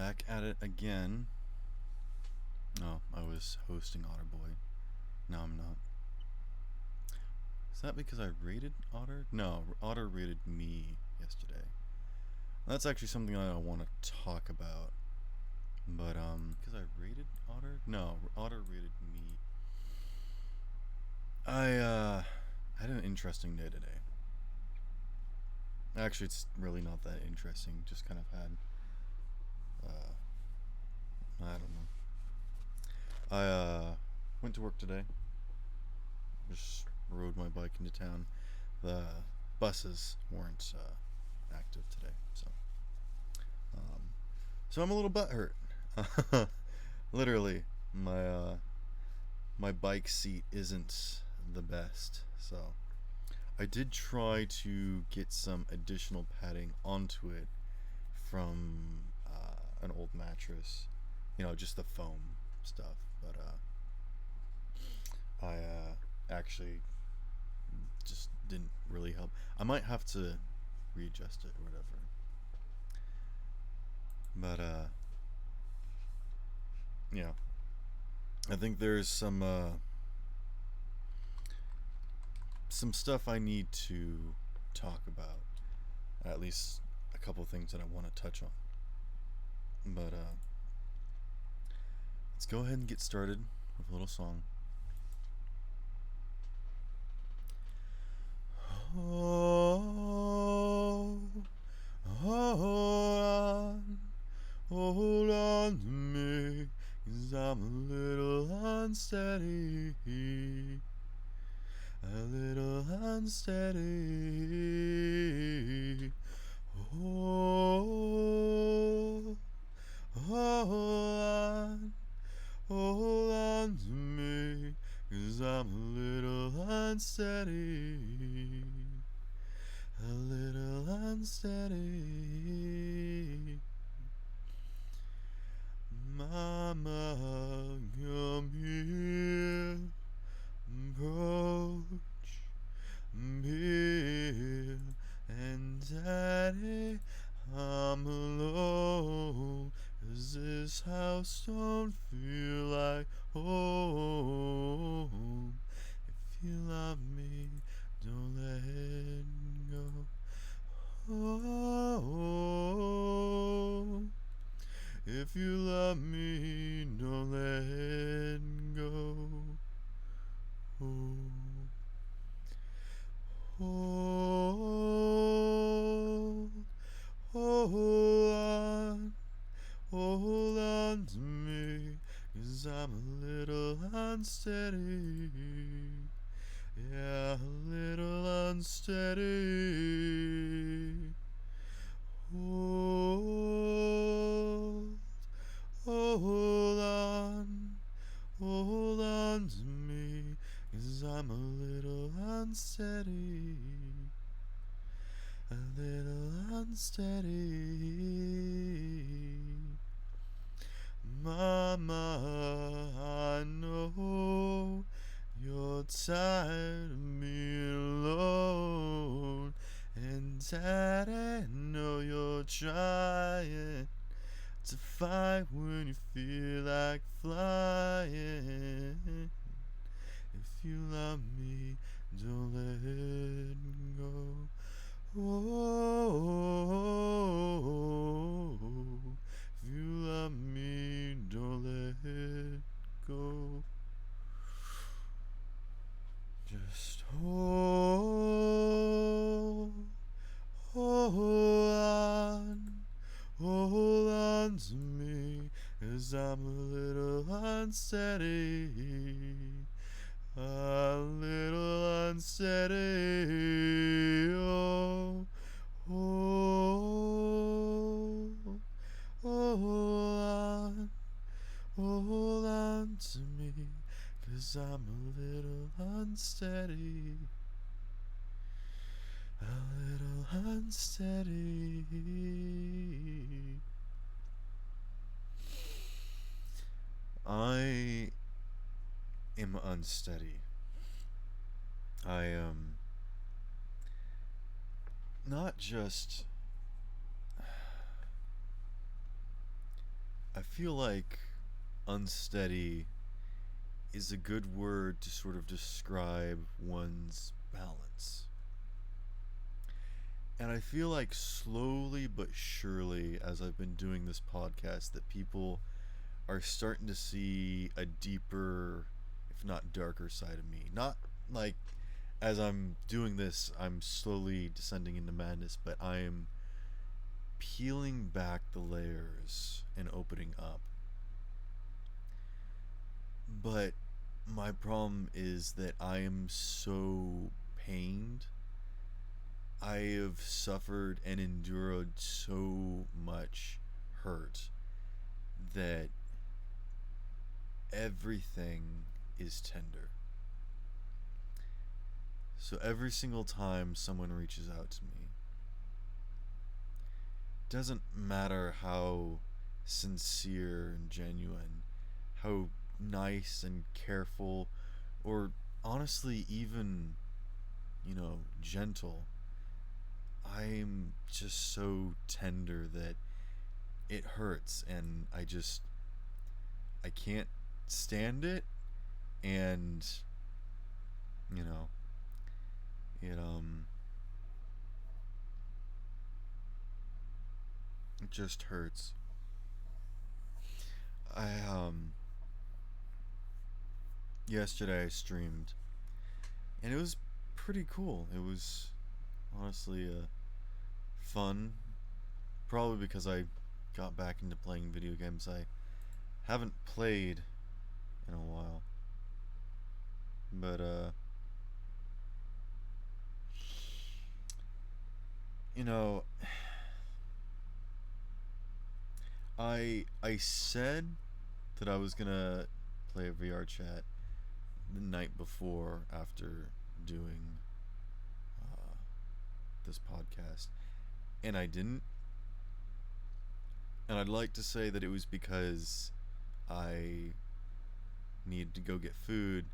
back at it again. Oh, I was hosting Otterboy. No, I'm not. Is that because I rated Otter? No, Otter rated me yesterday. That's actually something I want to talk about. But, because I rated Otter? No, Otter rated me. I had an interesting day today. Actually, it's really not that interesting. Just kind of had, I don't know. I went to work today. Just rode my bike into town. The buses weren't active today, um, so I'm a little butthurt. Literally, my bike seat isn't the best. So I did try to get some additional padding onto it from an old mattress, just the foam stuff. But I actually just didn't really help. I might have to readjust it or whatever. But yeah, I think there's some stuff I need to talk about. At least a couple things that I want to touch on. But let's go ahead and get started with a little song. Oh, hold on to me, 'cause I'm a little unsteady, a little unsteady. Oh, hold on to me, 'cause I'm a little unsteady, a little unsteady. Mama, come here, approach me, and Daddy, I'm alone, 'cause this house don't feel like home. If you love me, don't let go. Oh, if you love me, don't let go. Oh, hold on to me, 'cause I'm a little unsteady. Yeah, a little unsteady. Hold, hold on to me, 'cause I'm a little unsteady, a little unsteady. Mama, I know you're tired of me alone, and Dad, I know you're trying to fight when you feel like flying. If you love me, don't let go. Oh, if you love me, don't let go. Just hold on to me, 'cause I'm a little unsteady, a little unsteady. Oh, oh, hold on to me, 'cause I'm a little unsteady, a little unsteady. I am unsteady. I am not just I feel like unsteady is a good word to sort of describe one's balance. And I feel like slowly but surely, as I've been doing this podcast, that people are starting to see a deeper, if not darker, side of me. Not like as I'm doing this, I'm slowly descending into madness, but I am peeling back the layers and opening up. But my problem is that I am so pained. I have suffered and endured so much hurt that everything is tender. So every single time someone reaches out to me, doesn't matter how sincere and genuine, how nice and careful, or honestly even, gentle, I'm just so tender that it hurts, and I can't stand it. And you know it it just hurts. I Yesterday I streamed, and it was pretty cool. It was honestly fun, probably because I got back into playing video games I haven't played in a while. But you know, I said that I was gonna play a VR chat the night before after doing uh, this podcast, and I didn't. And I'd like to say that it was because I needed to go get food,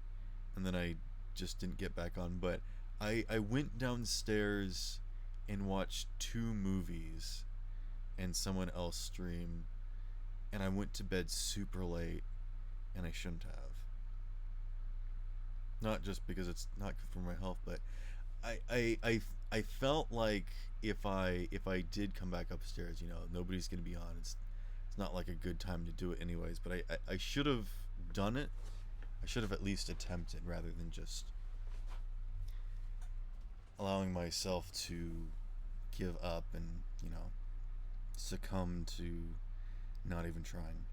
and then I just didn't get back on. But I went downstairs and watched two movies and someone else stream, and I went to bed super late, and I shouldn't have. Not just because it's not good for my health, but I I I, I felt like if I did come back upstairs, nobody's gonna be on. It's not like a good time to do it anyways. But I should have done it. I should have at least attempted rather than just allowing myself to give up and succumb to not even trying.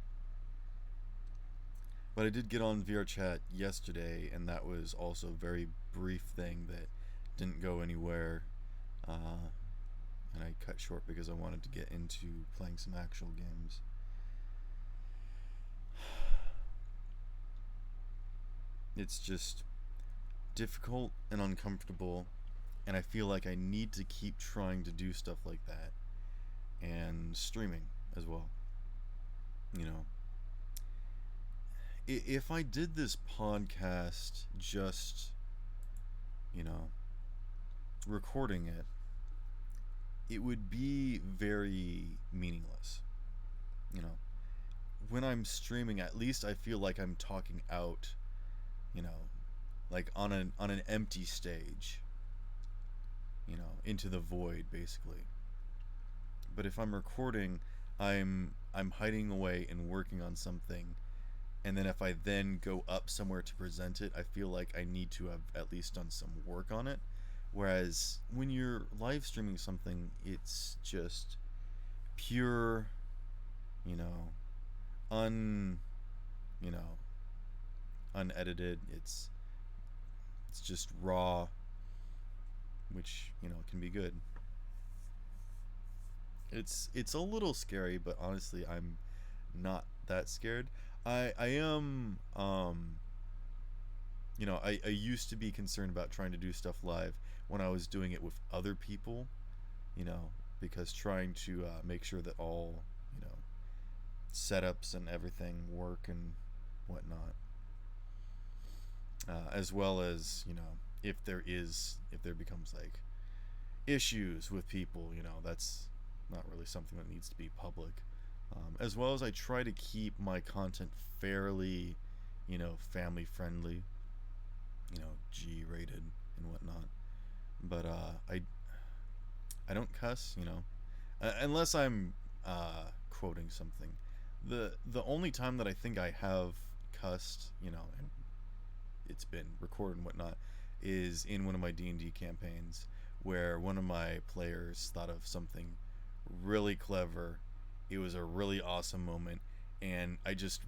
But I did get on VR chat yesterday, and that was also a very brief thing that didn't go anywhere. Uh, and I cut short because I wanted to get into playing some actual games. It's just difficult and uncomfortable, and I feel like I need to keep trying to do stuff like that, and streaming as well. You know, if I did this podcast just, you know, recording it, it would be very meaningless. You know, when I'm streaming, at least I feel like I'm talking out, you know, like on an empty stage, into the void basically. But if I'm recording, I'm hiding away and working on something, and then if I then go up somewhere to present it, I feel like I need to have at least done some work on it. Whereas when you're live streaming something, it's just pure, you know, un, you know, unedited. It's just raw, which can be good. It's a little scary, but honestly, I'm not that scared. I am I used to be concerned about trying to do stuff live when I was doing it with other people, because trying to make sure that all setups and everything work and whatnot, as well as if there becomes like issues with people, that's not really something that needs to be public. as well as I try to keep my content fairly, family friendly, G rated and whatnot. But I don't cuss, unless I'm quoting something. The only time that I think I have cussed, and it's been recorded and whatnot, is in one of my D&D campaigns where one of my players thought of something really clever. It was a really awesome moment, and it just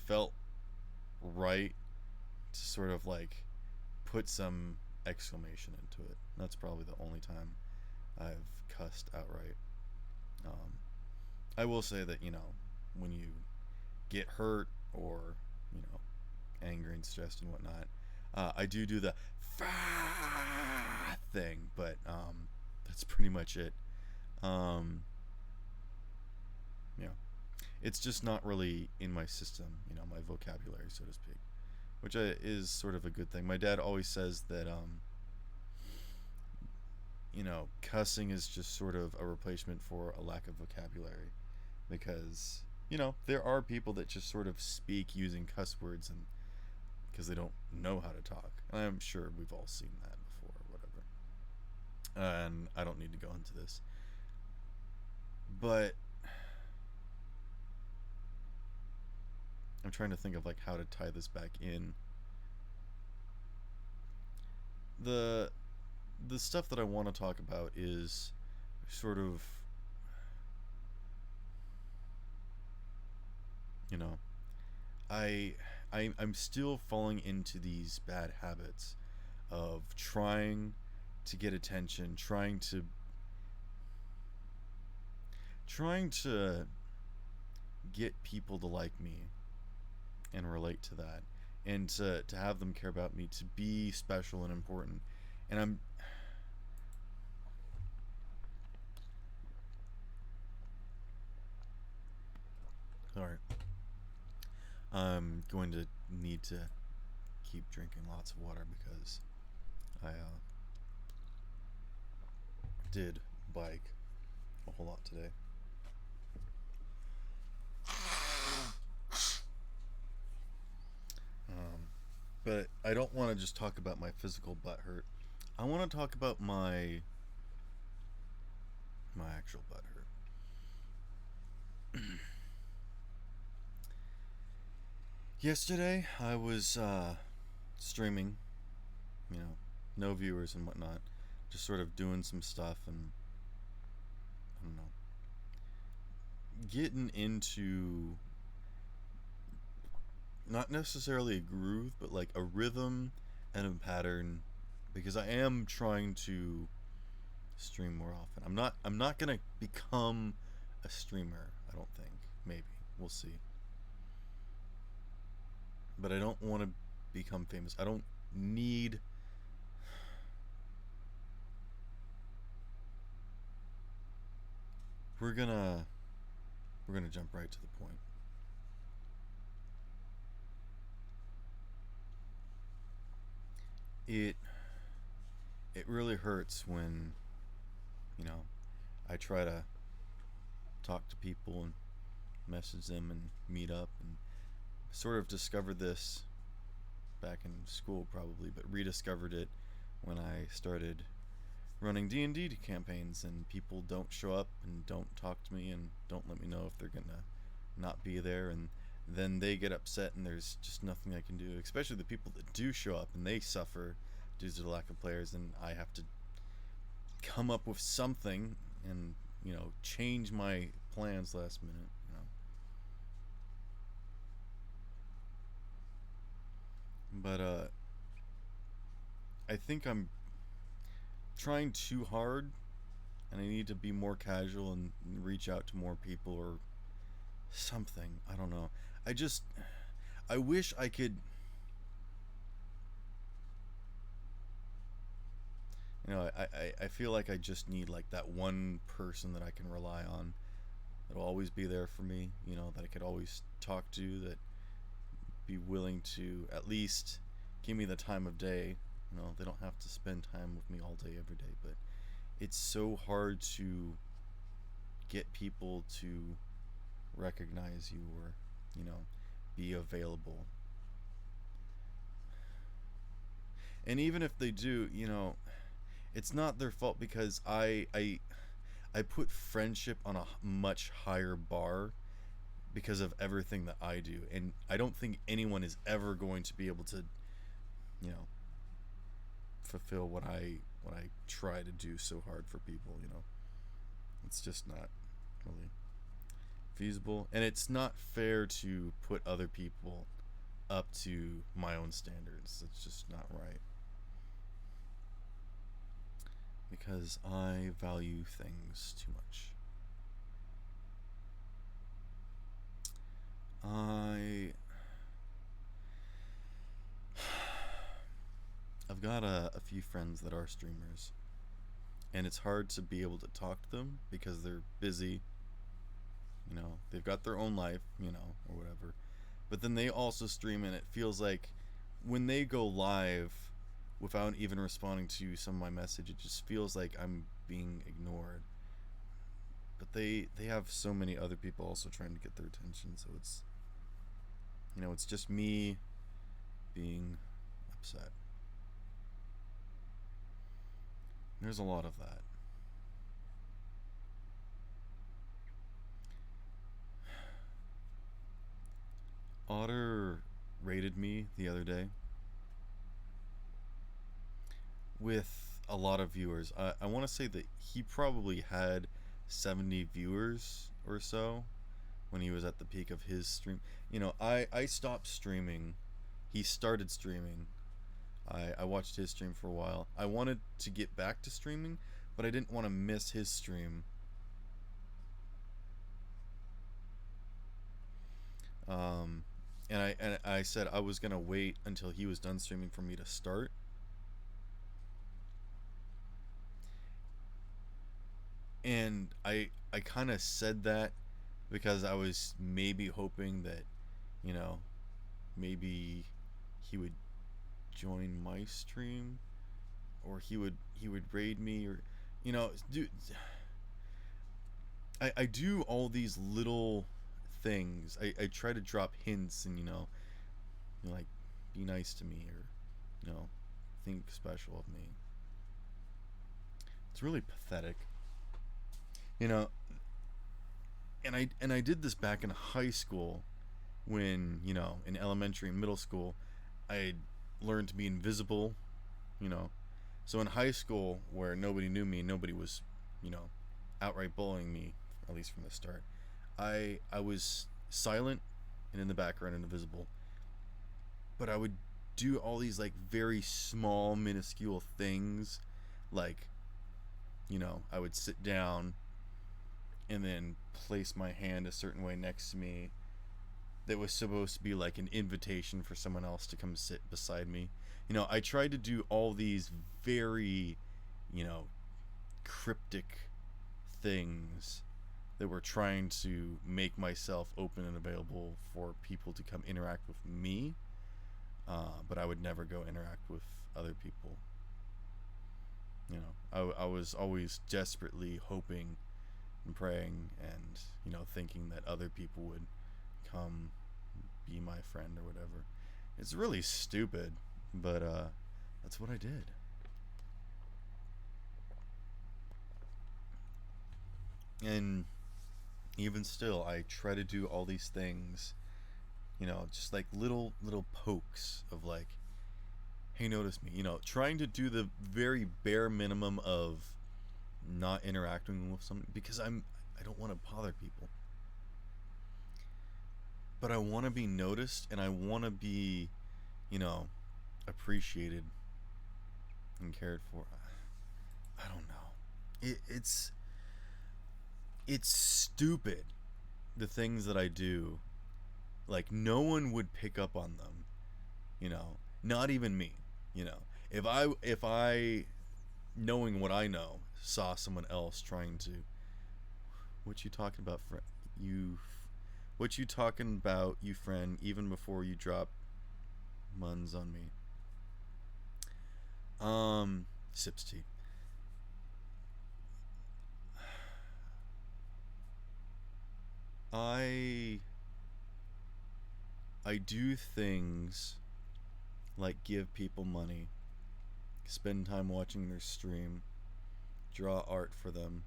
felt right to sort of like put some exclamation into it. That's probably the only time I've cussed outright. Um, I will say that, when you get hurt or, you know, angry and stressed and whatnot, I do the thing, but that's pretty much it. Um, you know, it's just not really in my system, my vocabulary, so to speak, which is sort of a good thing. My dad always says that, cussing is just sort of a replacement for a lack of vocabulary because, there are people that just sort of speak using cuss words and because they don't know how to talk. And I'm sure we've all seen that before or whatever. And I don't need to go into this. But I'm trying to think of like how to tie this back in. The stuff that I want to talk about is sort of, you know, I I'm still falling into these bad habits of trying to get attention, trying to get people to like me and relate to that, and to have them care about me, to be special and important. And I'm going to need to keep drinking lots of water because I did bike a whole lot today. But I don't want to just talk about my physical butt hurt. I want to talk about my actual butt hurt. Yesterday I was streaming, no viewers and whatnot, just sort of doing some stuff, and I don't know, getting into not necessarily a groove, but like a rhythm and a pattern, because I am trying to stream more often. I'm not gonna become a streamer, I don't think. Maybe. We'll see. But I don't want to become famous. I don't need we're gonna jump right to the point. It really hurts when, I try to talk to people and message them and meet up, and sort of discovered this back in school probably, but rediscovered it when I started running D&D campaigns, and people don't show up and don't talk to me and don't let me know if they're gonna not be there, and then they get upset and there's just nothing I can do, especially the people that do show up and they suffer due to the lack of players, and I have to come up with something and change my plans last minute. But I think I'm trying too hard, and I need to be more casual and reach out to more people or something. I don't know. I wish I could. I feel like I just need like that one person that I can rely on, that'll always be there for me, that I could always talk to, that be willing to at least give me the time of day. They don't have to spend time with me all day every day, but it's so hard to get people to recognize you or, be available. And even if they do, it's not their fault because I put friendship on a much higher bar because of everything that I do, and I don't think anyone is ever going to be able to, you know, fulfill what I try to do so hard for people. It's just not really feasible, and it's not fair to put other people up to my own standards. It's just not right because I value things too much. I I've got a few friends that are streamers, and it's hard to be able to talk to them because they're busy. They've got their own life, or whatever. But then they also stream, and it feels like when they go live without even responding to some of my message, it just feels like I'm being ignored. But they have so many other people also trying to get their attention, so it's just me being upset. There's a lot of that. Otter rated me the other day with a lot of viewers. I want to say that he probably had 70 viewers or so when he was at the peak of his stream. I stopped streaming. He started streaming. I watched his stream for a while. I wanted to get back to streaming, but I didn't want to miss his stream. And I said I was gonna wait until he was done streaming for me to start. And I kind of said that because I was maybe hoping that, you know, maybe he would join my stream, or he would raid me, or dude, I do all these little things. I try to drop hints, and like, be nice to me, or think special of me. It's really pathetic. You know, and I did this back in high school when, in elementary and middle school, I learned to be invisible, you know. So in high school, where nobody knew me, nobody was, outright bullying me, at least from the start. I was silent and in the background and invisible. But I would do all these, like, very small, minuscule things, like, I would sit down and then place my hand a certain way next to me that was supposed to be like an invitation for someone else to come sit beside me. I tried to do all these very, cryptic things that were trying to make myself open and available for people to come interact with me, but I would never go interact with other people. I was always desperately hoping and praying and, thinking that other people would come be my friend or whatever. It's really stupid, but that's what I did. And even still, I try to do all these things, just like little pokes of, like, hey, notice me, trying to do the very bare minimum of not interacting with someone because I don't want to bother people. But I want to be noticed, and I want to be, appreciated and cared for. I don't know. It's stupid, the things that I do. Like, no one would pick up on them. Not even me. If I knowing what I know, saw someone else trying to, what you talking about, what you talking about, you friend, even before you drop muns on me. Sips tea. I I do things like give people money, spend time watching their stream, draw art for them,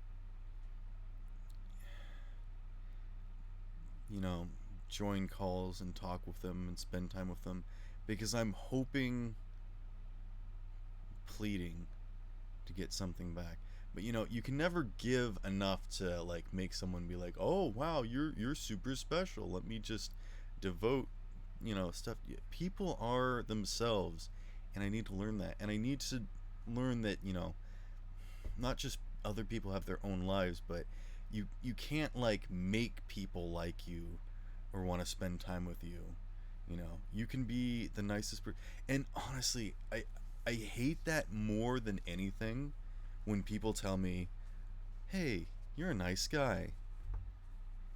you know, join calls and talk with them and spend time with them because I'm hoping, pleading to get something back. But you can never give enough to like make someone be like, "Oh, wow, you're super special. Let me just devote, stuff." People are themselves, and I need to learn that. And I need to learn that, not just other people have their own lives, but you can't like make people like you or want to spend time with you. You can be the nicest person. And honestly, I hate that more than anything when people tell me, "Hey, you're a nice guy."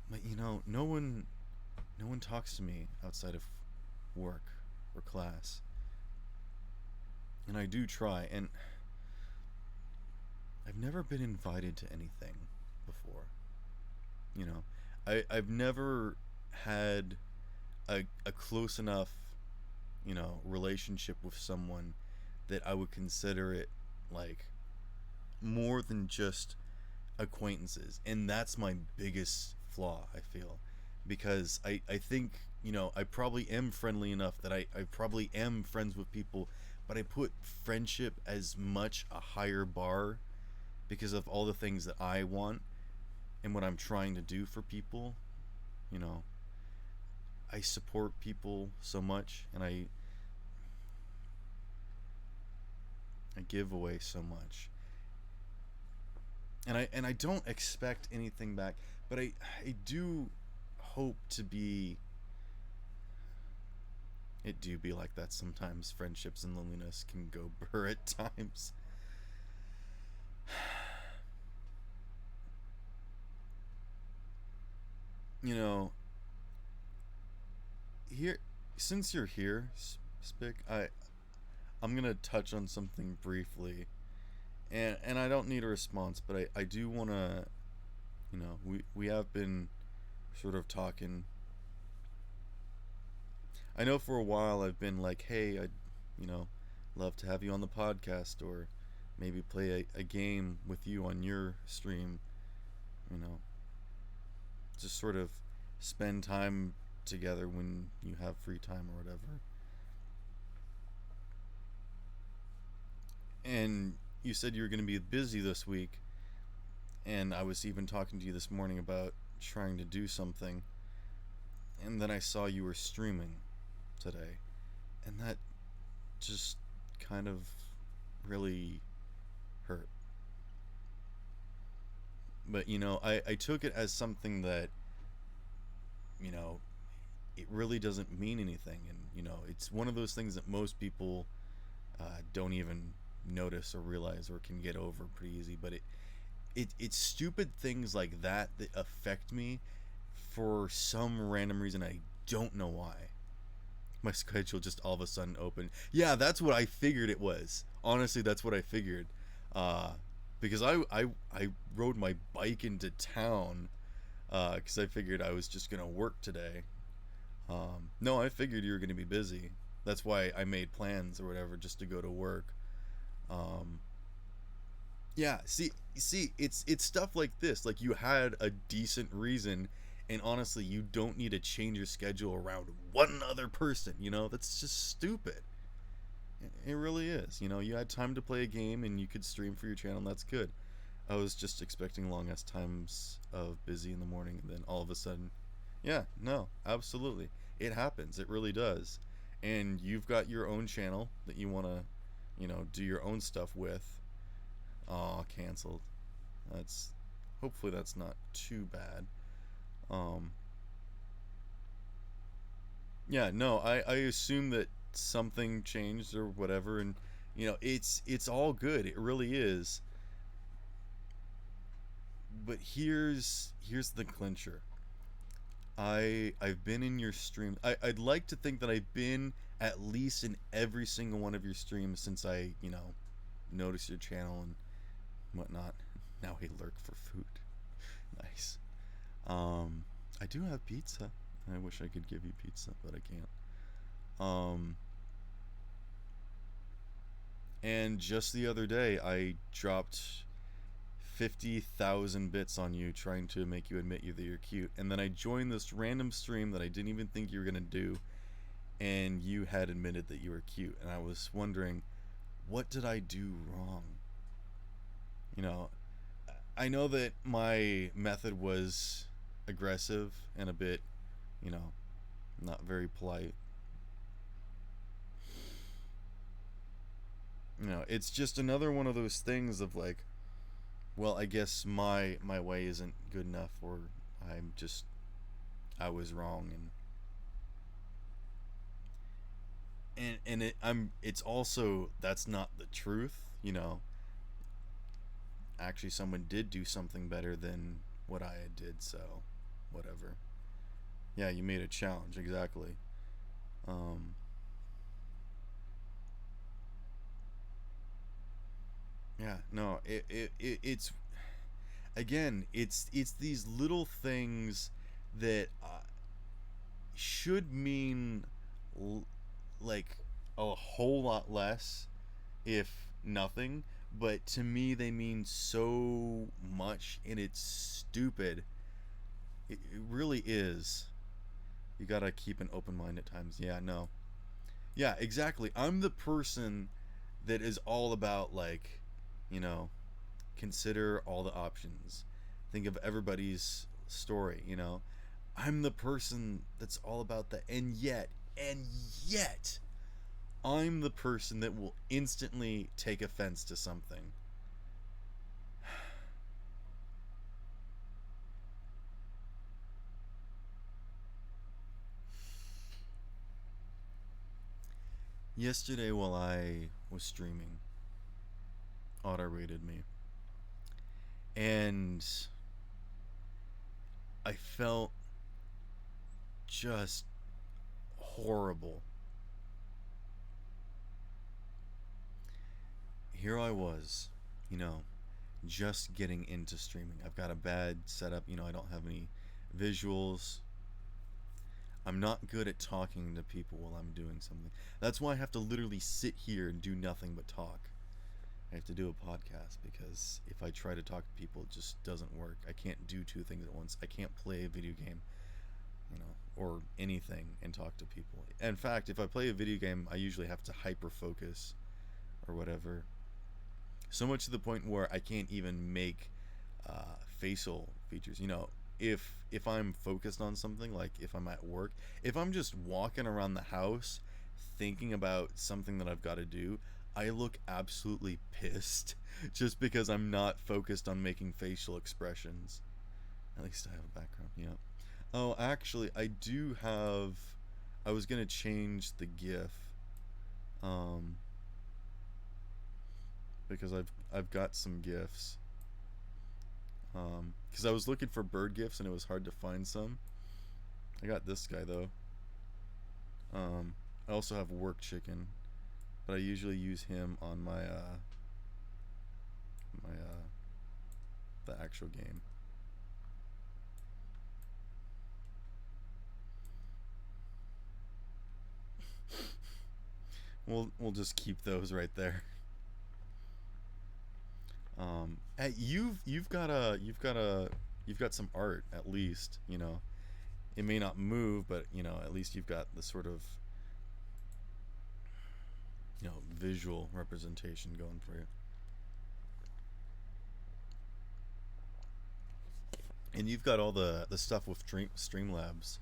But no one talks to me outside of work or class. And I do try, and I've never been invited to anything before. You know, I've never had a close enough, relationship with someone that I would consider it like more than just acquaintances. And that's my biggest flaw, I feel. Because I think, I probably am friendly enough that I probably am friends with people, but I put friendship as much a higher bar because of all the things that I want and what I'm trying to do for people. You know, I support people so much, and I give away so much. And I don't expect anything back, but I do hope to be it do be like that sometimes. Friendships and loneliness can go blur at times. You know, here since you're here, Spick, I'm gonna touch on something briefly, and I don't need a response, but I do wanna, we have been sort of talking. I know for a while I've been like, hey, I'd, you know, love to have you on the podcast, or maybe play a game with you on your stream, you know, just sort of spend time together when you have free time or whatever. And you said you were going to be busy this week, and I was even talking to you this morning about trying to do something, and then I saw you were streaming today, and that just kind of really hurt. But I took it as something that, you know, it really doesn't mean anything, and it's one of those things that most people don't even notice or realize or can get over pretty easy. But it's stupid things like that that affect me for some random reason. I don't know why. My schedule just all of a sudden opened. Yeah, that's what I figured it was. Honestly, that's what I figured. Uh, because I rode my bike into town because I figured I was just gonna work today. No, I figured you were gonna be busy. That's why I made plans or whatever just to go to work. Um, yeah, see, it's stuff like this. Like you had a decent reason, and honestly, you don't need to change your schedule around one other person. That's just stupid. It really is. You had time to play a game and you could stream for your channel, and that's good. I was just expecting long ass times of busy in the morning, and then all of a sudden, yeah, no, absolutely. It happens. It really does. And you've got your own channel that you want to, do your own stuff with. Aw, canceled. That's hopefully that's not too bad. Um, yeah, no, I assume that something changed or whatever, and it's all good. It really is. But here's the clincher. I've been in your stream. I'd like to think that I've been at least in every single one of your streams since I noticed your channel and whatnot. Now I lurk for food. Nice. Um, I do have pizza. I wish I could give you pizza, but I can't. Um, and just the other day, I dropped 50,000 bits on you trying to make you admit you that you're cute. And then I joined this random stream that I didn't even think you were going to do. And you had admitted that you were cute. And I was wondering, what did I do wrong? You know, I know that my method was aggressive and a bit, you know, not very polite. You know, it's just another one of those things of like, well, I guess my way isn't good enough, or I'm just I was wrong, and it's also that's not the truth, you know. Actually, someone did do something better than what I did, so whatever. Yeah, you made a challenge, exactly. Um, yeah, no, it's again, it's these little things that should mean l- like a whole lot less, if nothing. But to me, they mean so much, and it's stupid. It really is. You gotta keep an open mind at times. Yeah, no. Yeah, exactly. I'm the person that is all about, like, you know, consider all the options. Think of everybody's story, you know. I'm the person that's all about that. And yet, I'm the person that will instantly take offense to something. Yesterday, while I was streaming, auto rated me. And I felt just horrible. Here I was, you know, just getting into streaming. I've got a bad setup, you know, I don't have any visuals. I'm not good at talking to people while I'm doing something. That's why I have to literally sit here and do nothing but talk. I have to do a podcast because if I try to talk to people, it just doesn't work. I can't do two things at once. I can't play a video game, you know, or anything and talk to people. In fact, if I play a video game, I usually have to hyper focus or whatever. So much to the point where I can't even make facial features. You know, if I'm focused on something, like if I'm at work, if I'm just walking around the house thinking about something that I've got to do, I look absolutely pissed just because I'm not focused on making facial expressions. At least I have a background. Yeah. Oh, actually, I do have. I was gonna change the GIF, um, because I've got some GIFs. Because I was looking for bird GIFs and it was hard to find some. I got this guy though. I also have Work Chicken, but I usually use him on my the actual game. We'll just keep those right there. Hey, you've got some art at least. You know, it may not move, but you know at least you've got the sort of, you know, visual representation going for you. And you've got all the stuff with Streamlabs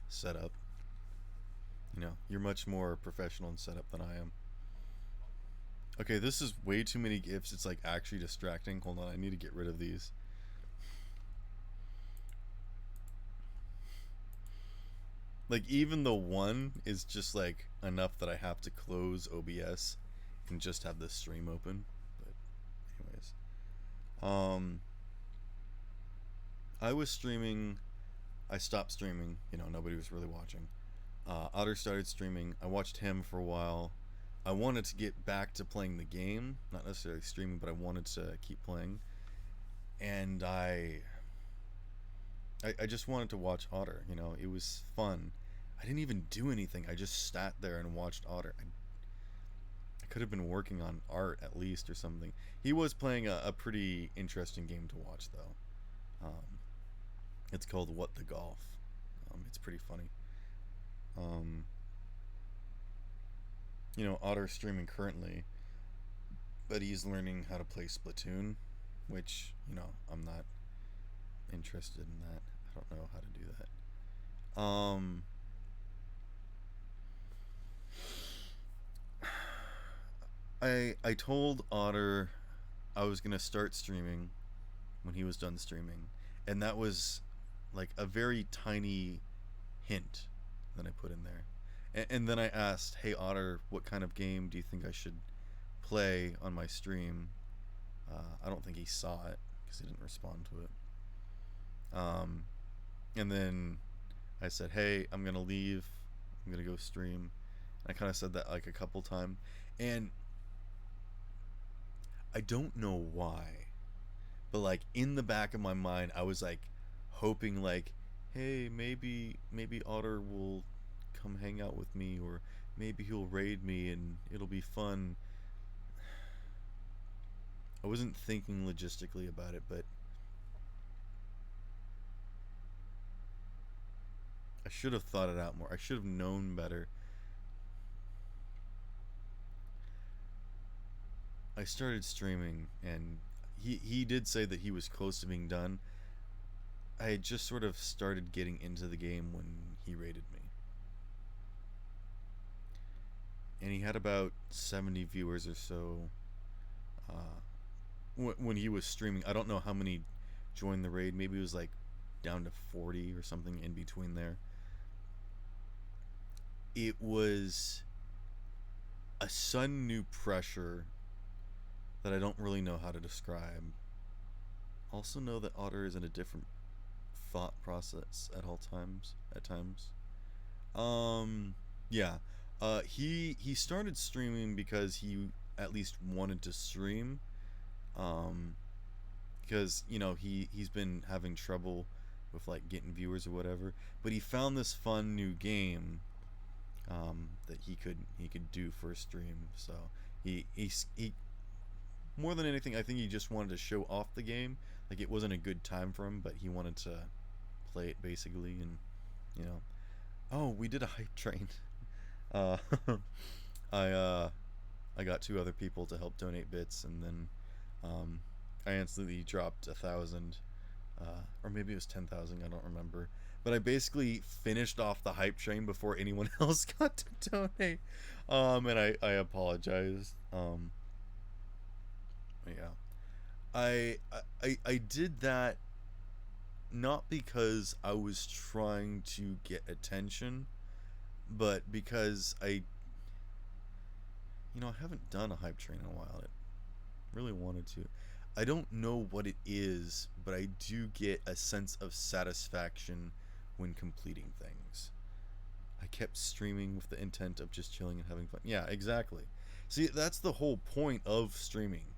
set up. You know, you're much more professional and set up than I am. Okay, this is way too many gifs. It's like actually distracting. Hold on, I need to get rid of these. Like even the one is just like enough that I have to close OBS and just have this stream open. But anyways, um, I was streaming. I stopped streaming. You know, nobody was really watching. Otter started streaming. I watched him for a while. I wanted to get back to playing the game, not necessarily streaming, but I wanted to keep playing. And I just wanted to watch Otter. It was fun. I didn't even do anything. I just sat there and watched Otter. I could have been working on art at least or something. He was playing a pretty interesting game to watch though. Um, it's called What the Golf. It's pretty funny. Um, Otter's streaming currently, but he's learning how to play Splatoon, which I'm not interested in that. I don't know how to do that. I told Otter I was gonna start streaming when he was done streaming, and that was like a very tiny hint that I put in there. And then I asked, "Hey Otter, what kind of game do you think I should play on my stream?" I don't think he saw it because he didn't respond to it. Um, and then I said, "Hey, I'm gonna leave. I'm gonna go stream." And I kind of said that like a couple times, and I don't know why, but like in the back of my mind, I was like hoping like, "Hey, maybe Otter will come hang out with me, or maybe he'll raid me and it'll be fun." I wasn't thinking logistically about it, but I should have thought it out more. I should have known better. I started streaming, and he did say that he was close to being done. I had just sort of started getting into the game when he raided me, and he had about 70 viewers or so when he was streaming. I don't know how many joined the raid. Maybe it was like down to 40 or something in between there. It was a sudden new pressure that I don't really know how to describe. Also know that Otter is in a different thought process at all times. At times, yeah. He started streaming because he at least wanted to stream. Um, because he's been having trouble with like getting viewers or whatever. But he found this fun new game that he could do for a stream. So he more than anything, I think he just wanted to show off the game. Like it wasn't a good time for him, but he wanted to play it basically, and you know. Oh, we did a hype train. Uh, I uh, I got two other people to help donate bits, and then um, I instantly dropped 1,000, or maybe it was 10,000. I don't remember. But I basically finished off the hype train before anyone else got to donate. And I apologize. Yeah, I did that not because I was trying to get attention, but because I haven't done a hype train in a while. I really wanted to. I don't know what it is, but I do get a sense of satisfaction when completing things. I kept streaming with the intent of just chilling and having fun. Yeah, exactly. See, that's the whole point of streaming.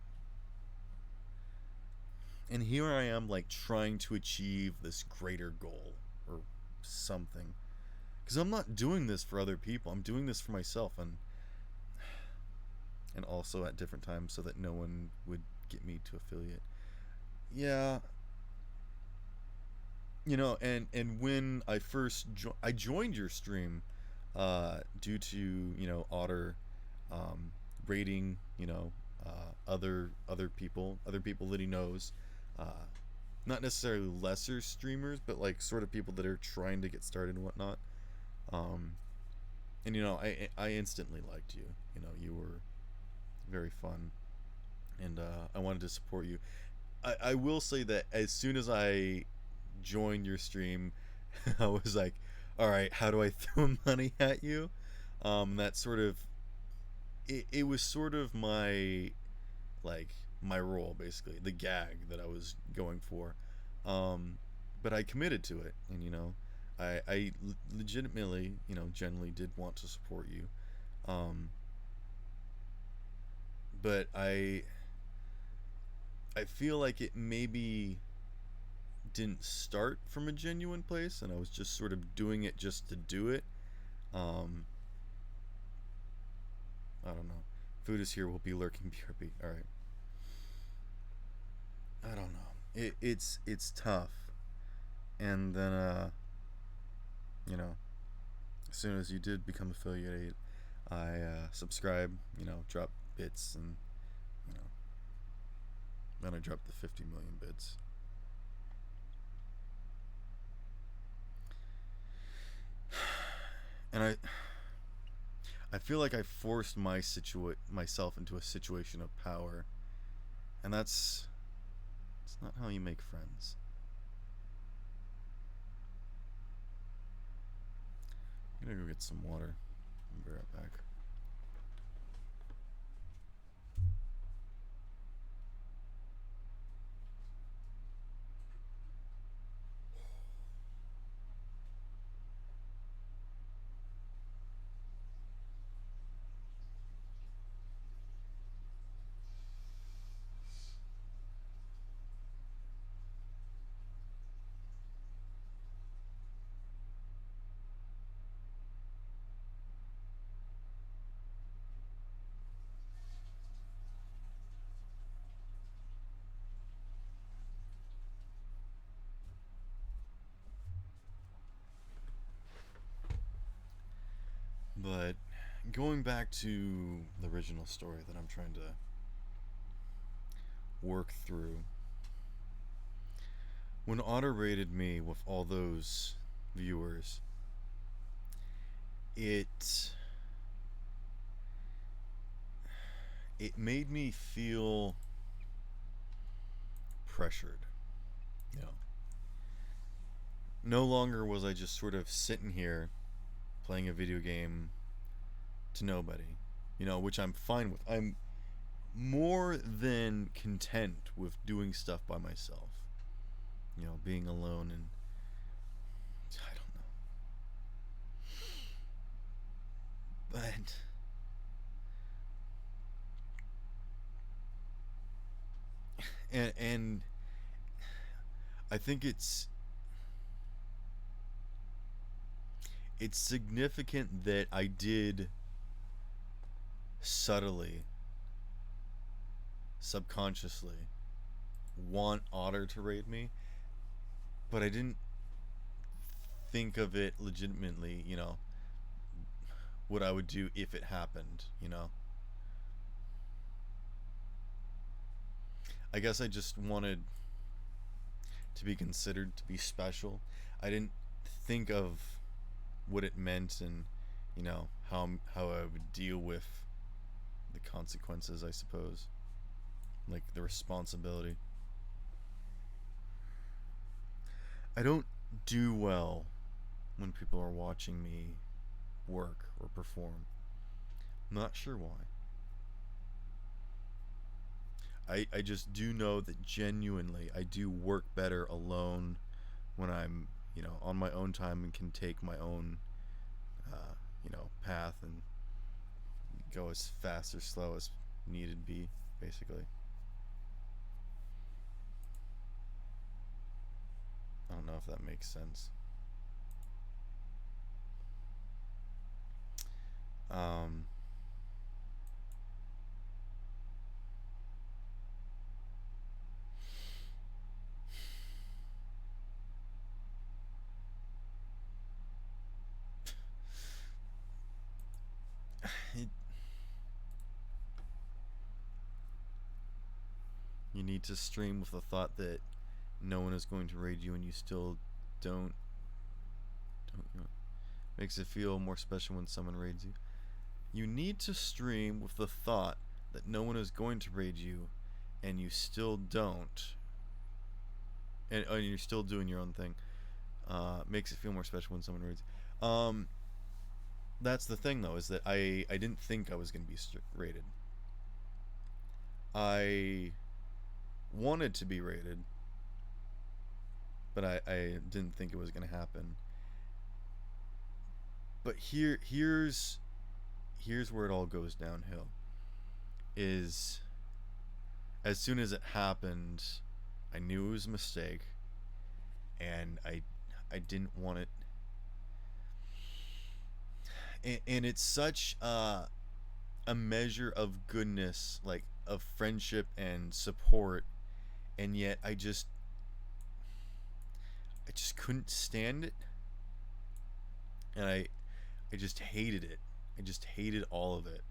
And here I am, like, trying to achieve this greater goal or something. Because I'm not doing this for other people, I'm doing this for myself, and also at different times so that no one would get me to affiliate. Yeah, and when I joined your stream, due to Otter, rating, other people that he knows, uh, not necessarily lesser streamers, but like sort of people that are trying to get started and whatnot. Um, and I instantly liked you. You were very fun, and I wanted to support you. I will say that as soon as I joined your stream, I was like, all right, how do I throw money at you? That sort of it was sort of like my role, basically the gag that I was going for. Um, but I committed to it, and I legitimately, generally did want to support you. Um, but I feel like it maybe didn't start from a genuine place, and I was just sort of doing it just to do it. Um, I don't know. Food is here. Will be lurking. BRB. All right. I don't know. It's tough, and then you know, as soon as you did become affiliated, I subscribe. Drop bits, and you know, then I dropped the 50 million bits. And I feel like I forced myself into a situation of power, and it's not how you make friends. I'm gonna go get some water. I'll be right back. But going back to the original story that I'm trying to work through, when Otter rated me with all those viewers, it it made me feel pressured. You know, no longer was I just sort of sitting here playing a video game to nobody, which I'm fine with. I'm more than content with doing stuff by myself, being alone, and I don't know. And I think it's significant that I did subtly, subconsciously want Otter to raid me, but I didn't think of it legitimately, what I would do if it happened. I guess I just wanted to be considered to be special. I didn't think of what it meant, and how I would deal with the consequences, I suppose, like the responsibility. I don't do well when people are watching me work or perform. I'm not sure why. I just do know that genuinely I do work better alone when I'm, on my own time and can take my own, path and go as fast or slow as needed be, basically. I don't know if that makes sense. Um, it, you need to stream with the thought that no one is going to raid you, and you still don't. Makes it feel more special when someone raids you. You need to stream with the thought that no one is going to raid you, and you still don't, and you're still doing your own thing. Makes it feel more special when someone raids you. That's the thing, though, is that I didn't think I was going to be rated. I wanted to be rated, but I didn't think it was going to happen. But here's where it all goes downhill. Is as soon as it happened, I knew it was a mistake, and I didn't want it. And it's such a measure of goodness, like of friendship and support, and yet I just couldn't stand it, and I just hated it. I just hated all of it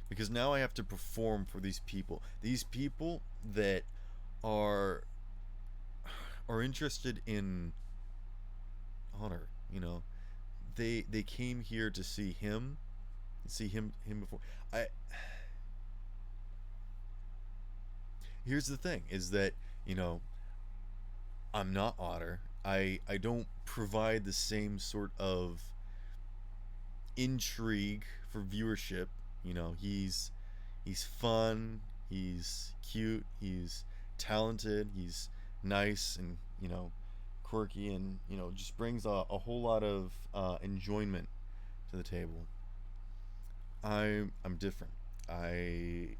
because now I have to perform for these people. These people that are are interested in honor. They came here to see him before. I Here's the thing: is that you know I'm not Otter. I don't provide the same sort of intrigue for viewership. He's fun, he's cute, he's talented, he's nice, and quirky, and just brings a whole lot of enjoyment to the table. I'm different. I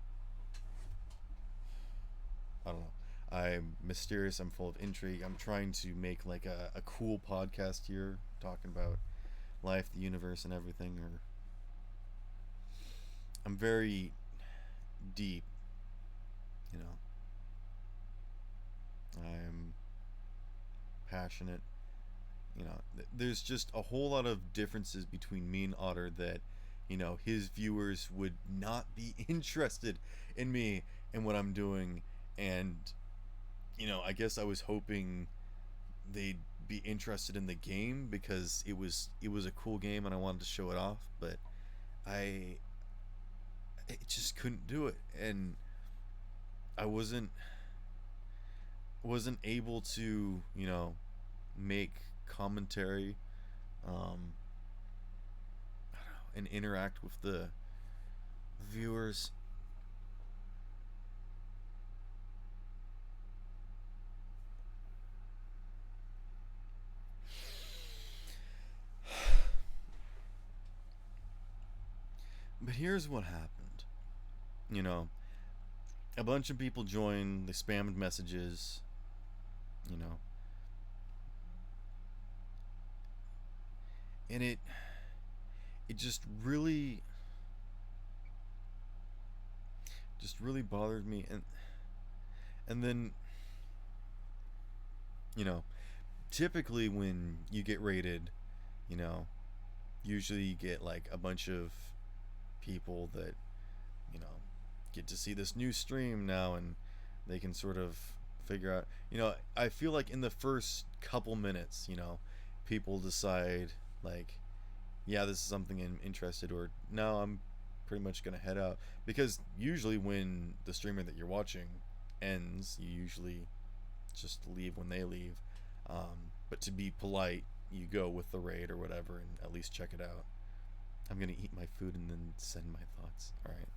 I don't know. I'm mysterious. I'm full of intrigue. I'm trying to make like a cool podcast here, talking about life, the universe, and everything. Or I'm very deep. You know, I'm passionate. There's just a whole lot of differences between me and Otter that, his viewers would not be interested in me and what I'm doing. And, I guess I was hoping they'd be interested in the game because it was a cool game and I wanted to show it off, but I just couldn't do it, and I wasn't able to make commentary, um, I don't know, and interact with the viewers. But here's what happened. You know, a bunch of people joined. They spammed messages. You know, and it just really bothered me. And then you know, typically when you get rated, you know, usually you get like a bunch of people that you know get to see this new stream now, and they can sort of figure out. I feel like in the first couple minutes, people decide like, yeah, this is something I'm interested, or no, I'm pretty much gonna head out, because usually when the streamer that you're watching ends, you usually just leave when they leave. But to be polite, you go with the raid or whatever and at least check it out. I'm gonna eat my food and then send my thoughts. All right.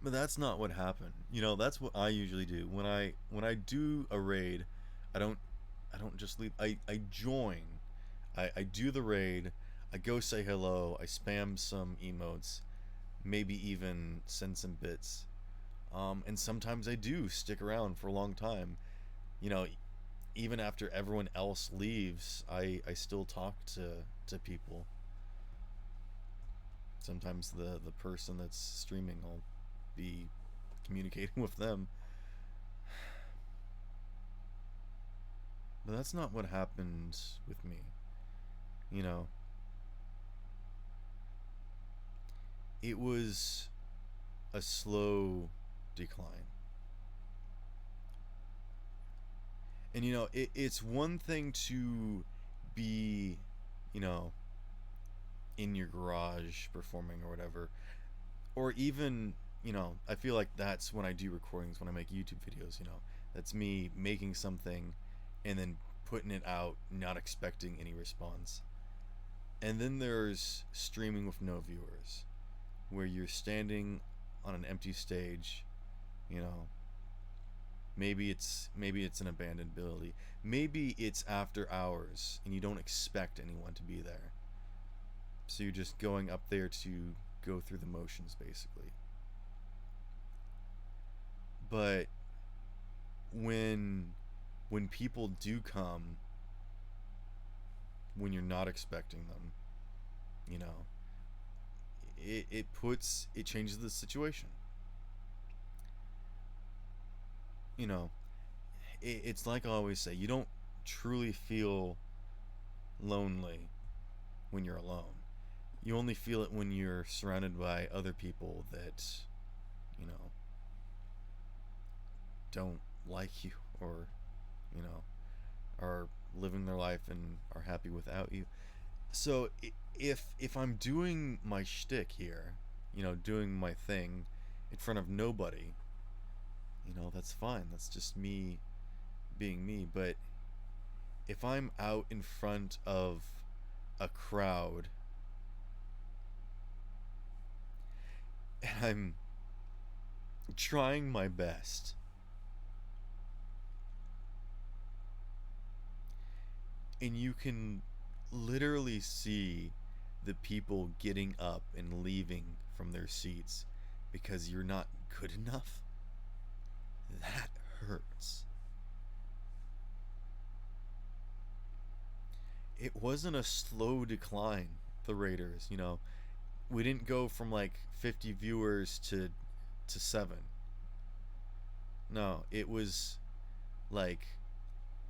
But that's not what happened. That's what I usually do when I do a raid. I don't just leave. I join. I do the raid. I go say hello. I spam some emotes. Maybe even send some bits. And sometimes I do stick around for a long time. You know, Even after everyone else leaves, I still talk to people. Sometimes the person that's streaming, I'll be communicating with them. But that's not what happened with me. You know, it was a slow decline. And it's one thing to be, you know, in your garage performing or whatever, or even, I feel like that's when I do recordings, when I make YouTube videos. That's me making something and then putting it out, not expecting any response. And then there's streaming with no viewers, where you're standing on an empty stage. you know maybe it's an abandoned building, maybe it's after hours and you don't expect anyone to be there, so you're just going up there to go through the motions basically. But when when people do come when you're not expecting them, you know, it changes the situation. You know, it's like I always say, you don't truly feel lonely when you're alone. You only feel it when you're surrounded by other people that, you know, don't like you, or, you know, are living their life and are happy without you. So if I'm doing my shtick here, you know, doing my thing in front of nobody, you know, that's fine. That's just me being me. But if I'm out in front of a crowd and I'm trying my best, and you can literally see the people getting up and leaving from their seats because you're not good enough, that hurts. It wasn't a slow decline, the Raiders, you know. We didn't go from like 50 viewers to 7. No, it was like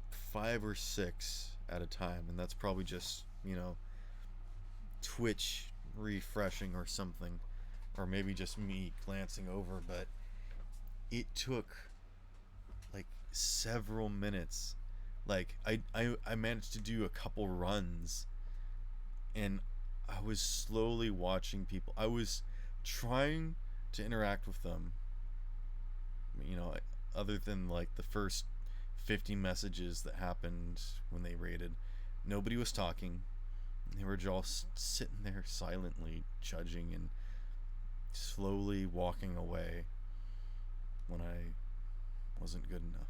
5 or 6 at a time, and that's probably just, you know, Twitch refreshing or something, or maybe just me glancing over. But it took like several minutes. Like I managed to do a couple runs, and I was slowly watching people. I was trying to interact with them, you know, other than like the first 50 messages that happened when they rated. Nobody was talking. They were just sitting there silently judging and slowly walking away when I wasn't good enough.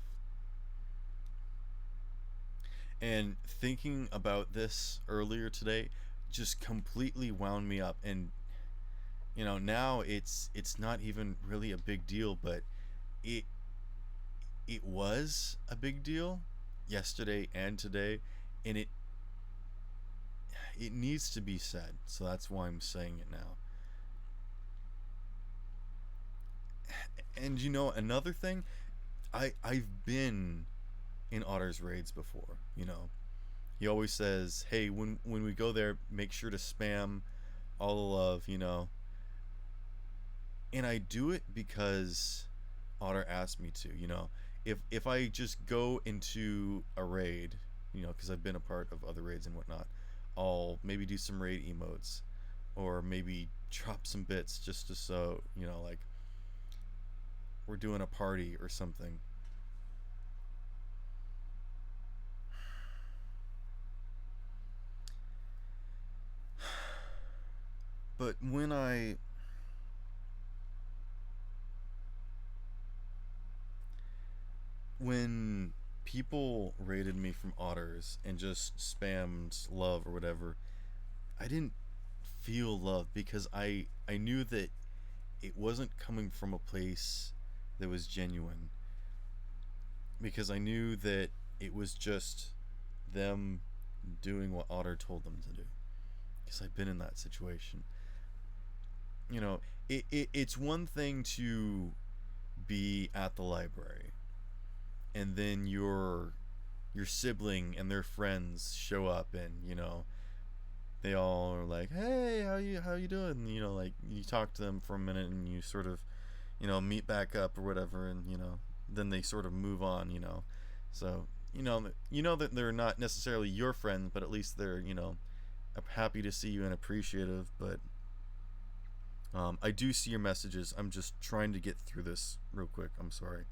And thinking about this earlier today just completely wound me up. And you know, now it's not even really a big deal, but it it was a big deal yesterday and today, and it needs to be said. So that's why I'm saying it now. And you know, another thing, I've been in Otter's raids before, you know. He always says, "Hey, when we go there, make sure to spam all the love, you know." And I do it because Otter asked me to, you know. If I just go into a raid, you know, because I've been a part of other raids and whatnot, I'll maybe do some raid emotes, or maybe drop some bits just to, so, you know, like we're doing a party or something. But when people rated me from Otters and just spammed love or whatever, I didn't feel love because I knew that it wasn't coming from a place that was genuine, because I knew that it was just them doing what Otter told them to do, because I've been in that situation. You know, it's one thing to be at the library and then your sibling and their friends show up, and you know, they all are like, "Hey, how you doing?" And, you know, like you talk to them for a minute and you sort of, you know, meet back up or whatever, and you know, then they sort of move on, you know. So you know that they're not necessarily your friends, but at least they're, you know, happy to see you and appreciative. But I do see your messages. I'm just trying to get through this real quick. I'm sorry.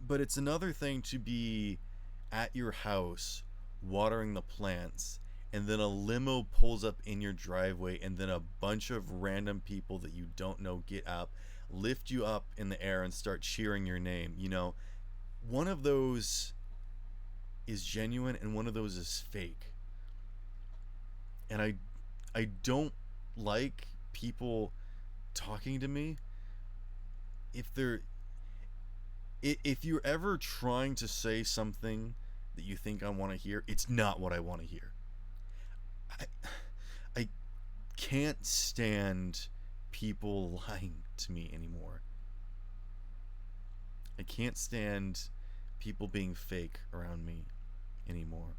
But it's another thing to be at your house watering the plants, and then a limo pulls up in your driveway, and then a bunch of random people that you don't know get up, lift you up in the air, and start cheering your name. You know, one of those is genuine and one of those is fake. And I don't like people talking to me if they're if you're ever trying to say something that you think I want to hear, it's not what I want to hear. I I can't stand people lying to me anymore. I can't stand people being fake around me anymore.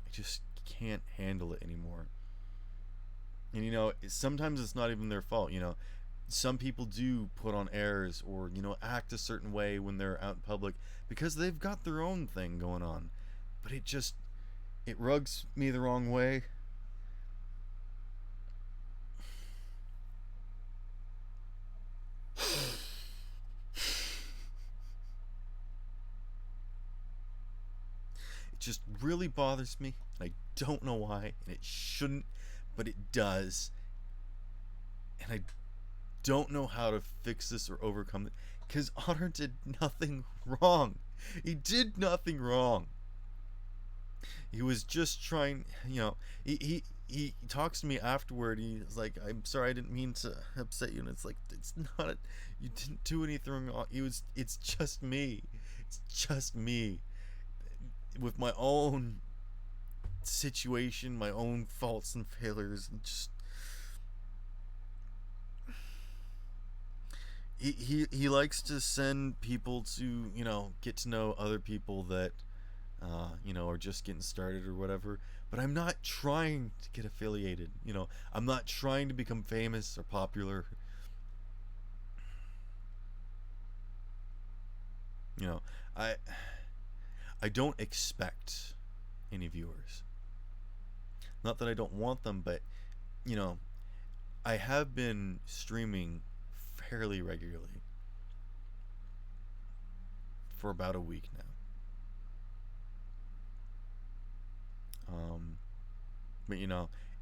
I just can't handle it anymore. And sometimes it's not even their fault. Some people do put on airs or act a certain way when they're out in public because they've got their own thing going on. But it rubs me the wrong way. It just really bothers me, and I don't know why, and it shouldn't, but it does. And I don't know how to fix this or overcome it because Otter did nothing wrong. He did nothing wrong. He was just trying, he talks to me afterward. He's like, "I'm sorry, I didn't mean to upset you." And it's like, it's not. You didn't do anything wrong. It's just me. It's just me with my own situation, my own faults and failures, and just he likes to send people to get to know other people that are just getting started or whatever. But I'm not trying to get affiliated. I'm not trying to become famous or popular. You know, I I don't expect any viewers. Not that I don't want them, but you know, I have been streaming fairly regularly for about a week now. Um, but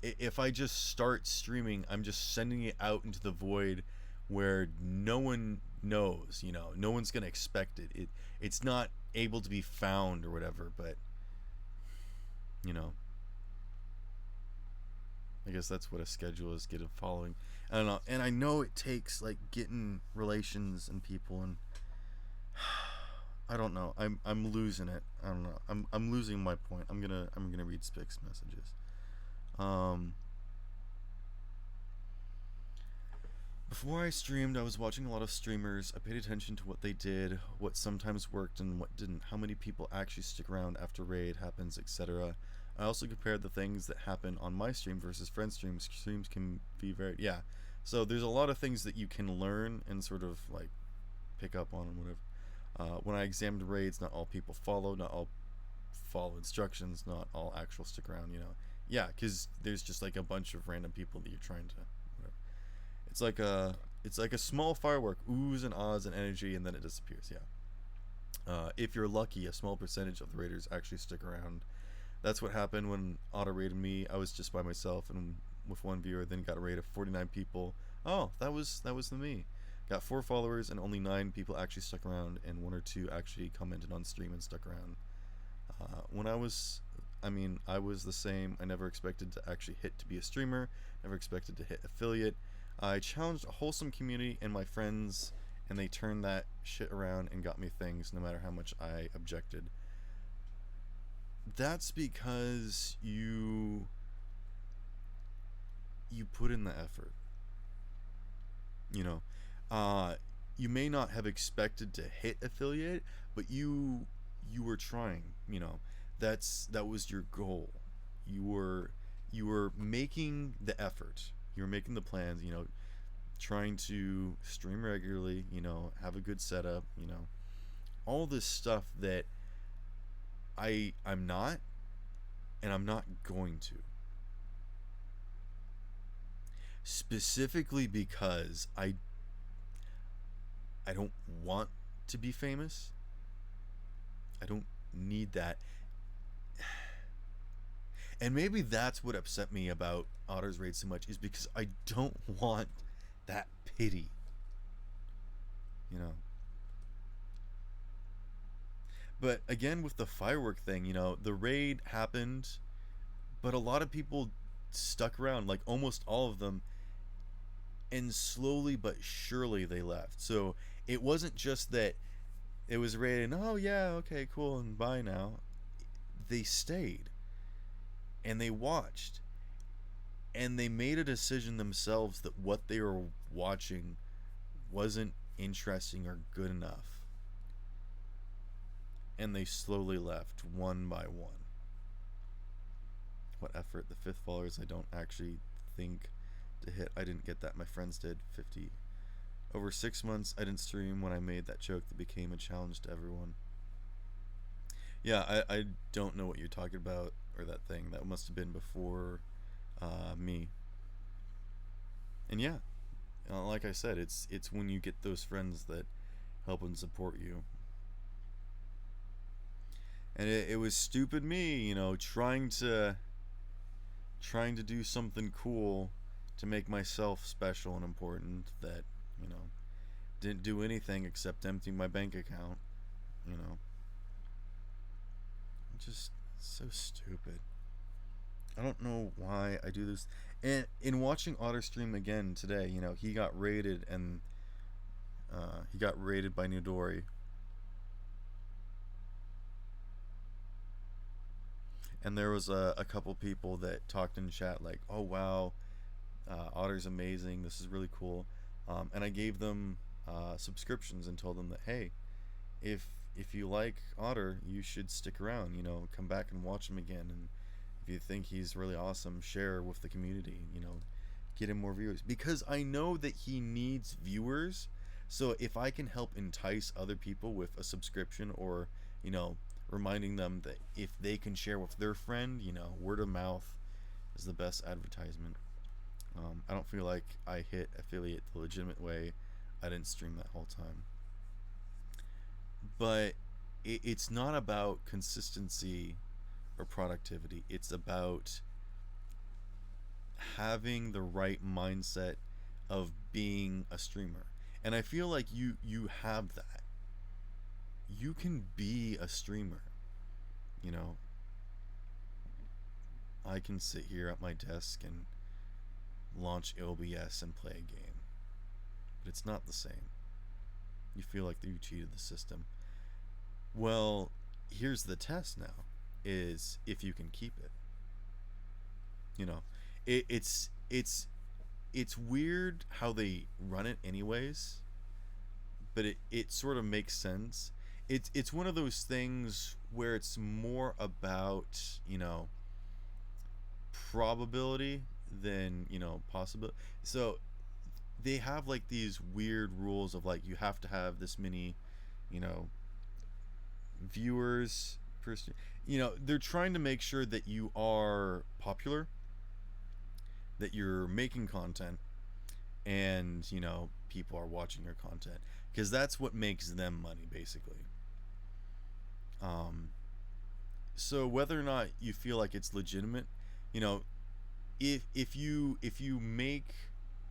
if I just start streaming, I'm just sending it out into the void where no one knows. No one's gonna expect it. It's not able to be found or whatever. But you know, I guess that's what a schedule is. Get a following. I don't know, and I know it takes like getting relations and people, and I don't know. I'm losing it. I don't know. I'm losing my point. I'm gonna read Spick's messages. Um, Before I streamed, I was watching a lot of streamers. I paid attention to what they did, what sometimes worked and what didn't, how many people actually stick around after raid happens, etc. I also compared the things that happen on my stream versus friend streams. Streams can be very, yeah. So there's a lot of things that you can learn and sort of like pick up on and whatever. When I examined raids, not all people follow, not all follow instructions, not all actual stick around. Yeah, because there's just like a bunch of random people that you're trying to whatever. It's like a small firework, oohs and ahs and energy, and then it disappears. Yeah. If you're lucky, a small percentage of the raiders actually stick around. That's what happened when auto raided me. I was just by myself and with one viewer, then got a raid of 49 people. Oh, that was me. Got 4 followers and only 9 people actually stuck around, and 1 or 2 actually commented on stream and stuck around. When I was the same. I never expected to actually hit to be a streamer. Never expected to hit affiliate. I challenged a wholesome community and my friends, and they turned that shit around and got me things no matter how much I objected. That's because you put in the effort. You know, you may not have expected to hit affiliate, but you were trying. That was your goal. You were making the effort. You were making the plans. Trying to stream regularly. Have a good setup. All this stuff that I'm not, and I'm not going to. Specifically because I don't want to be famous. I don't need that. And maybe that's what upset me about Otter's Raid so much, is because I don't want that pity. You know. But again, with the firework thing, the raid happened, but a lot of people stuck around. Like almost all of them, And slowly but surely they left. So it wasn't just that it was rated, oh yeah, okay, cool, and bye now. They stayed and they watched and they made a decision themselves that what they were watching wasn't interesting or good enough. And they slowly left one by one. What effort? The fifth followers I don't actually think to hit. I didn't get that. My friends did. 50. Over 6 months, I didn't stream when I made that joke that became a challenge to everyone. Yeah, I don't know what you're talking about, or that thing. That must have been before me. And yeah, like I said, it's when you get those friends that help and support you. And it was stupid me, trying to do something cool to make myself special and important that, you know, didn't do anything except empty my bank account, you know. Just so stupid. I don't know why I do this. And in watching Otter stream again today, he got raided and he got raided by Nidori. And there was a couple people that talked in chat like, "Oh wow, Otter's amazing. This is really cool." And I gave them subscriptions and told them that, hey, if you like Otter, you should stick around. Come back and watch him again. And if you think he's really awesome, share with the community. Get him more viewers, because I know that he needs viewers. So if I can help entice other people with a subscription, or reminding them that if they can share with their friend, word of mouth is the best advertisement. I don't feel like I hit affiliate the legitimate way. I didn't stream that whole time. But it's not about consistency or productivity. It's about having the right mindset of being a streamer. And I feel like you have that. You can be a streamer. I can sit here at my desk and launch OBS and play a game. But it's not the same. You feel like you cheated the system. Well, here's the test now, is if you can keep it. It's weird how they run it anyways, but it sort of makes sense. It's one of those things where it's more about, probability than, possibility. So they have like these weird rules of like, you have to have this many, viewers per they're trying to make sure that you are popular, that you're making content, and people are watching your content, because that's what makes them money, basically. So whether or not you feel like it's legitimate, if you make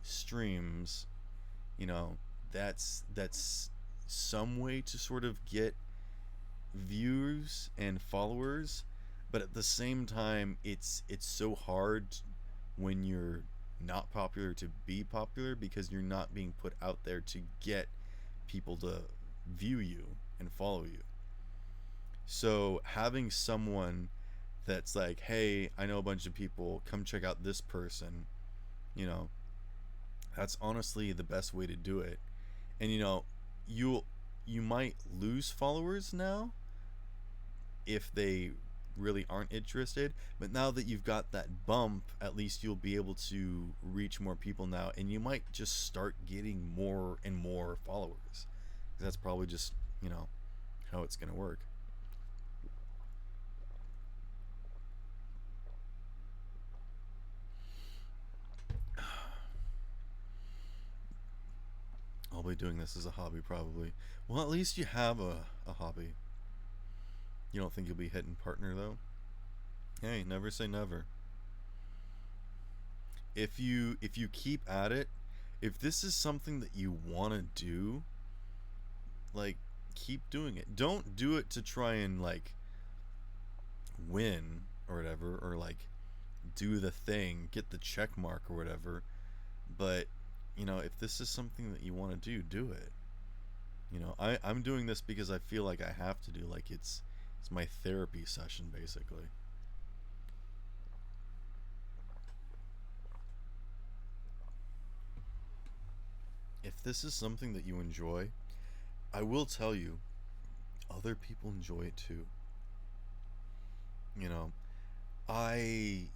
streams, that's some way to sort of get views and followers. But at the same time, it's so hard when you're not popular to be popular, because you're not being put out there to get people to view you and follow you. So having someone that's like, hey, I know a bunch of people, come check out this person, that's honestly the best way to do it. And you might lose followers now if they really aren't interested, but now that you've got that bump, at least you'll be able to reach more people now, and you might just start getting more and more followers. That's probably just how it's gonna work. I'll be doing this as a hobby, probably. Well, at least you have a hobby. You don't think you'll be hitting partner, though? Hey, never say never. If you keep at it, if this is something that you want to do, like, keep doing it. Don't do it to try and like win or whatever, or like do the thing, get the check mark or whatever. But if this is something that you want to do it. I'm doing this because I feel like I have to do, like it's my therapy session basically. If this is something that you enjoy, I will tell you, other people enjoy it too. You know, I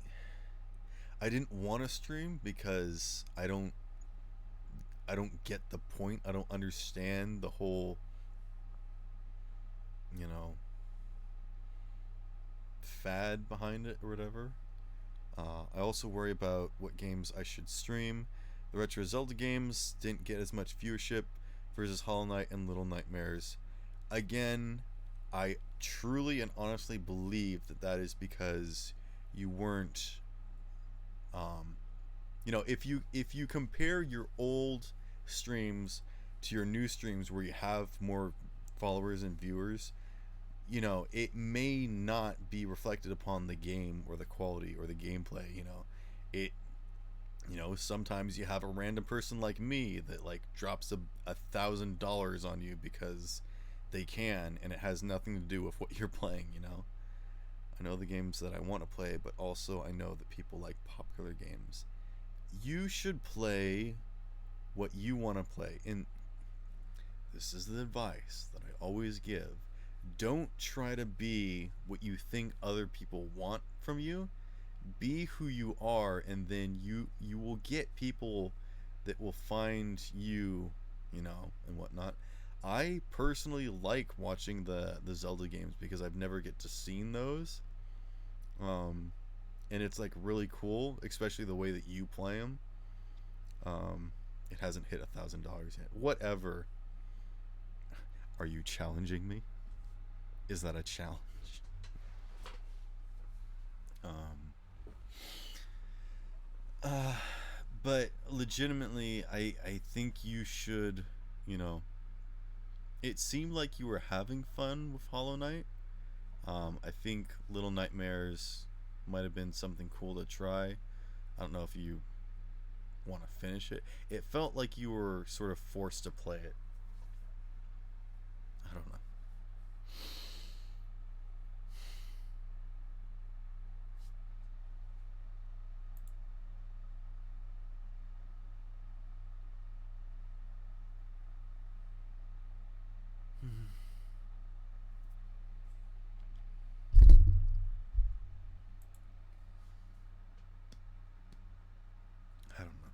I didn't want to stream because I don't get the point. I don't understand the whole, you know, fad behind it or whatever. I also worry about what games I should stream. The retro Zelda games didn't get as much viewership versus Hollow Knight and Little Nightmares. Again, I truly and honestly believe that that is because you weren't, um, if you compare your old streams to your new streams where you have more followers and viewers, it may not be reflected upon the game or the quality or the gameplay. It sometimes you have a random person like me that like drops $1,000 on you because they can, and it has nothing to do with what you're playing. I know the games that I want to play, but also I know that people like popular games. You should play what you want to play. And this is the advice that I always give. Don't try to be what you think other people want from you. Be who you are, and then you will get people that will find you, and whatnot. I personally like watching the Zelda games because I've never get to seen those. Um, and it's like really cool, especially the way that you play them. It hasn't hit $1,000 yet. Whatever. Are you challenging me? Is that a challenge? Um, uh, but legitimately, I think you should, you know, it seemed like you were having fun with Hollow Knight. I think Little Nightmares might have been something cool to try. I don't know if you want to finish it. It felt like you were sort of forced to play it. I don't know. I don't know.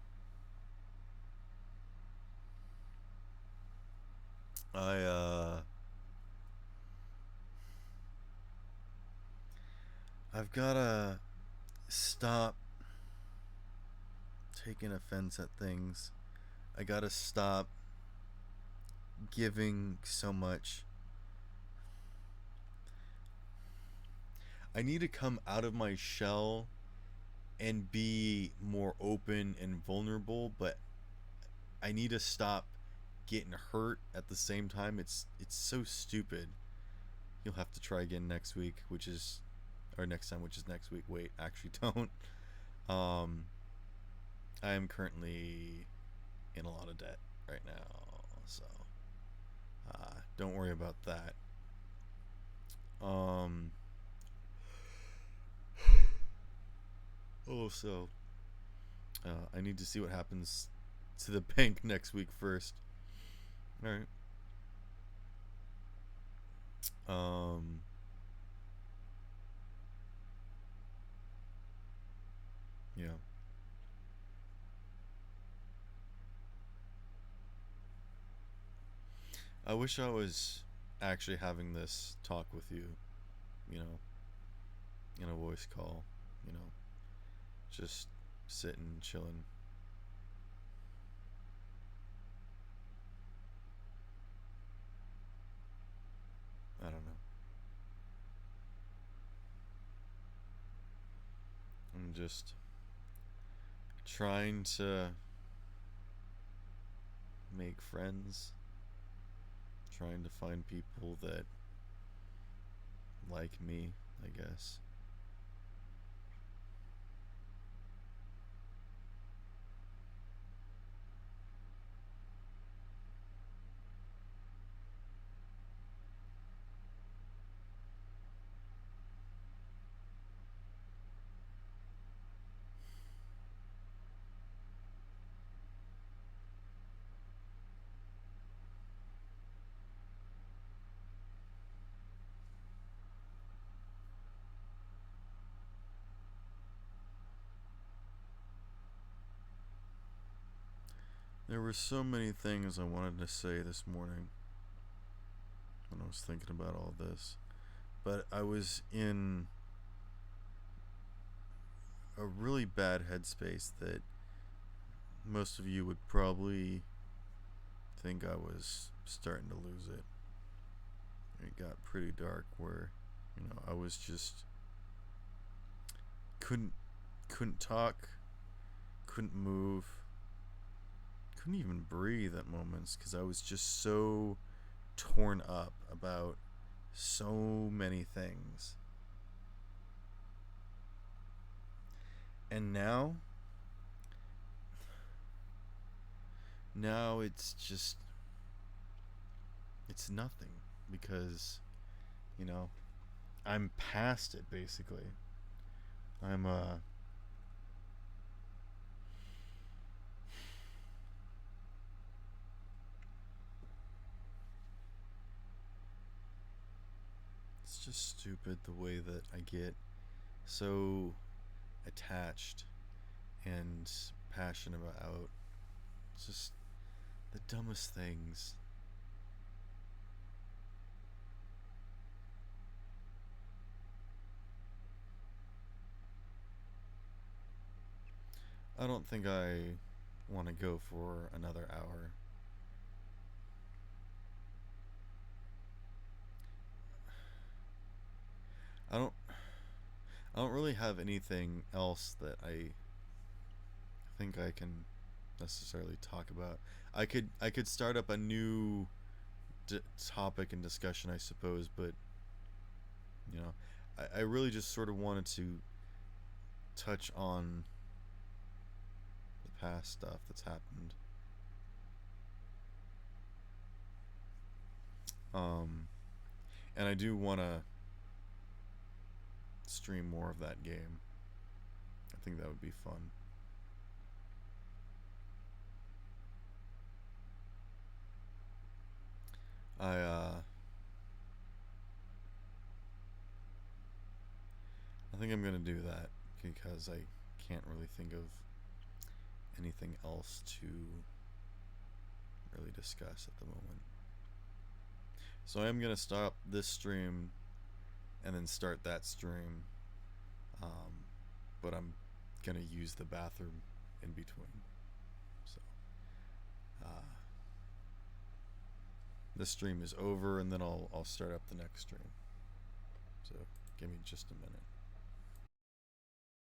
I've gotta stop taking offense at things. I gotta stop giving so much. I need to come out of my shell and be more open and vulnerable, but I need to stop getting hurt at the same time. It's so stupid. You'll have to try again next week, or next time, which is next week. Wait, actually don't. Um I am currently in a lot of debt right now, so don't worry about that. Um also, I need to see what happens to the bank next week first. All right. Um yeah. I wish I was actually having this talk with you, you know, in a voice call, you know, just sitting, chilling. I don't know. I'm just trying to make friends, trying to find people that like me, I guess. There were so many things I wanted to say this morning when I was thinking about all this, but I was in a really bad headspace that most of you would probably think I was starting to lose it. It got pretty dark where, I was just couldn't talk, couldn't move, couldn't even breathe at moments because I was just so torn up about so many things. And now it's nothing because, you know, I'm past it basically. I'm it's just stupid the way that I get so attached and passionate about just the dumbest things. I don't think I want to go for another hour. I don't I don't really have anything else that I think I can necessarily talk about. I could start up a new topic and discussion, I suppose, but you know, I really just sort of wanted to touch on the past stuff that's happened. Um, and I do want to stream more of that game. I think that would be fun. I think I'm gonna do that because I can't really think of anything else to really discuss at the moment. So I am gonna stop this stream and then start that stream, um, but I'm gonna use the bathroom in between. So uh, this stream is over, and then I'll start up the next stream. So give me just a minute.